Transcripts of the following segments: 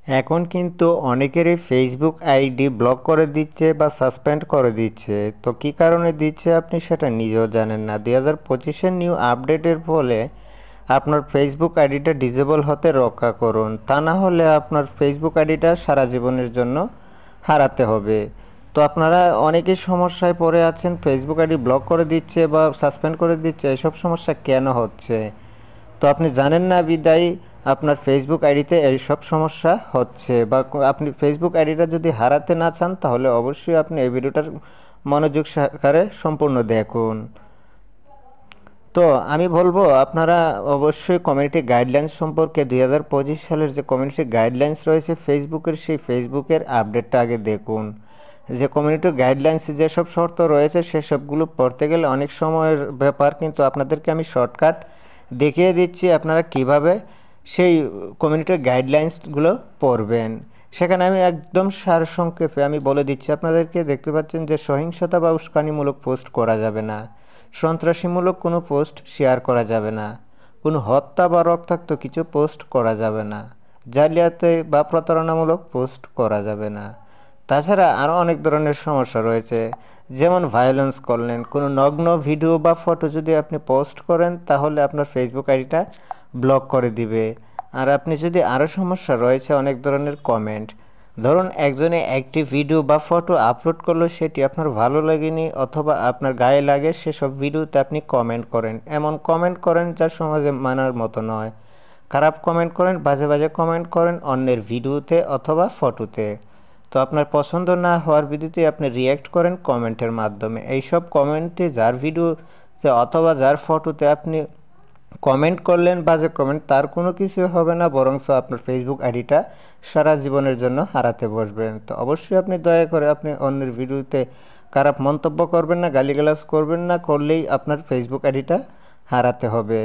এখন কিন্তু অনেকেরই ফেসবুক আইডি ব্লক করে দিচ্ছে বা সাসপেন্ড করে দিচ্ছে। তো কী কারণে দিচ্ছে আপনি সেটা নিজেও জানেন না। 2025-এর নিউ আপডেটের ফলে আপনার ফেসবুক আইডিটা ডিসেবল হতে রক্ষা করুন, তা না হলে আপনার ফেসবুক আইডিটা সারা জীবনের জন্য হারাতে হবে। তো আপনারা অনেকেই সমস্যায় পড়ে আছেন, ফেসবুক আইডি ব্লক করে দিচ্ছে বা সাসপেন্ড করে দিচ্ছে, এসব সমস্যা কেন হচ্ছে? তো আপনি জানেন না বিদায়ী আপনার ফেসবুক আইডিতে এইসব সমস্যা হচ্ছে, বা আপনি ফেসবুক আইডিটা যদি হারাতে না চান তাহলে অবশ্যই আপনি এই ভিডিওটার মনোযোগ সহকারে সম্পূর্ণ দেখুন। তো আমি বলবো আপনারা অবশ্যই কমিউনিটি গাইডলাইন্স সম্পর্কে 2025 সালের যে কমিউনিটি গাইডলাইন্স রয়েছে ফেসবুকের, সেই ফেসবুকের আপডেটটা আগে দেখুন। যে কমিউনিটি গাইডলাইন্সে যেসব শর্ত রয়েছে সেসবগুলো পড়তে গেলে অনেক সময়ের ব্যাপার, কিন্তু আপনাদেরকে আমি শর্টকাট দেখিয়ে দিচ্ছি আপনারা কিভাবে সেই কমিউনিটি গাইডলাইন্সগুলো পড়বেন। সেখানে আমি একদম সারসংক্ষেপে আমি বলে দিচ্ছি আপনাদেরকে। দেখতে পাচ্ছেন যে সহিংসতা বা উস্কানিমূলক পোস্ট করা যাবে না, সন্ত্রাসীমূলক কোনো পোস্ট শেয়ার করা যাবে না, কোনো হত্যা বা রক্তাক্ত কিছু পোস্ট করা যাবে না, জালিয়াতি বা প্রতারণামূলক পোস্ট করা যাবে না। তাছাড়া আরও অনেক ধরনের সমস্যা রয়েছে, যেমন ভায়োলেন্স করলেন, কোনো নগ্ন ভিডিও বা ফটো যদি আপনি পোস্ট করেন তাহলে আপনার ফেসবুক আইডিটা ব্লক করে দিবে। আর আপনি যদি আরও সমস্যা রয়েছে অনেক ধরনের কমেন্ট, ধরুন একজনে একটি ভিডিও বা ফটো আপলোড করলো, সেটি আপনার ভালো লাগেনি অথবা আপনার গায়ে লাগে, সেসব ভিডিওতে আপনি কমেন্ট করেন, এমন কমেন্ট করেন যা সমাজে মানার মতো নয়, খারাপ কমেন্ট করেন, বাজে বাজে কমেন্ট করেন অন্যের ভিডিওতে অথবা ফটোতে। তো আপনার পছন্দ না হওয়ার ভিডিওতে আপনি রিয়্যাক্ট করেন কমেন্টের মাধ্যমে। এইসব কমেন্টে যার ভিডিওতে অথবা যার ফটোতে আপনি কমেন্ট করলেন বাজে কমেন্ট, তার কোনো কিছু হবে না, বরঞ্চ আপনার ফেসবুক আইডিটা সারা জীবনের জন্য হারাতে বসবেন। তো অবশ্যই আপনি দয়া করে আপনি অন্যের ভিডিওতে খারাপ মন্তব্য করবেন না, গালিগালাজ করবেন না, করলেই আপনার ফেসবুক আইডিটা হারাতে হবে।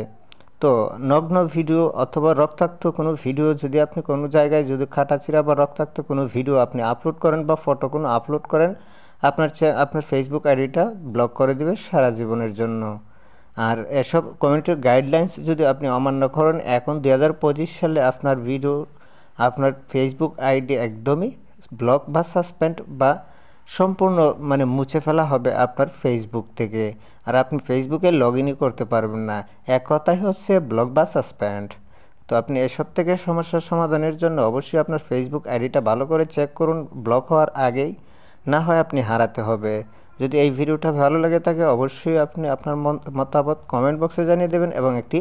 তো নগ্ন ভিডিও অথবা রক্তাক্ত কোনো ভিডিও যদি আপনি কোনো জায়গায় যদি কাটাছিঁড়া বা রক্তাক্ত কোনো ভিডিও আপনি আপলোড করেন বা ফটো কোনো আপলোড করেন, আপনার ফেসবুক আইডিটা ব্লক করে দেবে সারা জীবনের জন্য। আর এসব কমিউনিটির গাইডলাইন্স যদি আপনি অমান্য করেন, এখন 2025 সালে আপনার ভিডিও, আপনার ফেসবুক আইডি একদমই ব্লক বা সাসপেন্ড বা সম্পূর্ণ মুছে ফেলা হবে আপনার ফেসবুক থেকে। আর আপনি ফেসবুকে লগ ইনই করতে পারবেন না। এক কথাই হচ্ছে ব্লক বা সাসপেন্ড। তো আপনি এসব থেকে সমস্যার সমাধানের জন্য অবশ্যই আপনার ফেসবুক আইডিটা ভালো করে চেক করুন ব্লক হওয়ার আগেই, না হয় আপনি হারাতে হবে। যদি এই ভিডিওটা ভালো লাগে থাকে অবশ্যই আপনি আপনার মতামত কমেন্ট বক্সে জানিয়ে দেবেন এবং একটি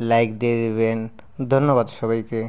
লাইক দিয়ে দেবেন। ধন্যবাদ সবাইকে।